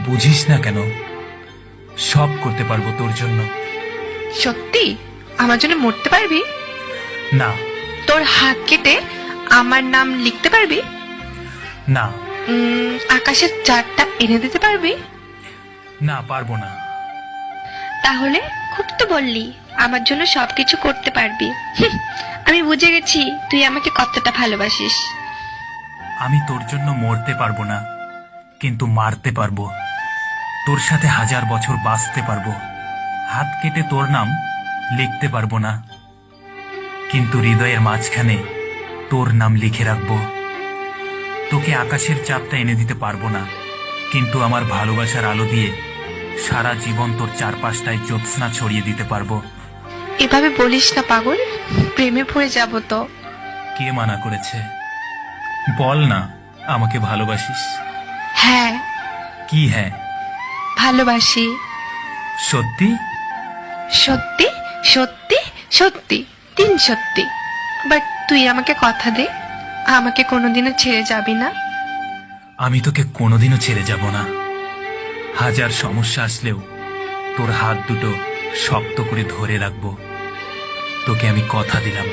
বুঝিস না কেন? সব করতে পারবো তোর জন্য। সত্যি আমার জন্য মরতে পারবি? না। তোর হাত কেটে আমার নাম লিখতে পারবি? না। আকাশের চাঁদটা এনে দিতে পারবি? না, পারবো না। তাহলে খুব তো বললি আমার জন্য সবকিছু করতে পারবি। আমি বুঝে গেছি তুই আমাকে কতটা ভালোবাসিস। আমি তোর জন্য মরতে পারবো না, কিন্তু মারতে পারবো। তোর সাথে 1000 বছর বাঁচতে পারবো। হাত কেটে তোর নাম লিখতে পারবো না, কিন্তু হৃদয়ের মাঝখানে তোর নাম লিখে রাখবো। তোকে আকাশের চাঁদটা এনে দিতে পারবো না, কিন্তু আমার ভালোবাসার আলো দিয়ে সারা জীবন তোর চারপাশটায় জ্যোৎস্না ছড়িয়ে দিতে পারবো। এভাবে বলিস না পাগল, প্রেমে পড়ে যাব তো। কে মানা করেছে? বল না, আমাকে ভালোবাসিস? হ্যাঁ কি হ্যাঁ? ভালোবাসি। সত্যি? সত্যি সত্যি সত্যি, 3 সত্যি। বাট তুই আমাকে কথা দে আমাকে কোনোদিনও ছেড়ে যাবি না। আমি তোকে কোনোদিনও ছেড়ে যাব না। 1000 সমস্যা আসলেও তোর হাত দুটো শক্ত করে ধরে রাখবো। তোকে আমি কথা দিলাম।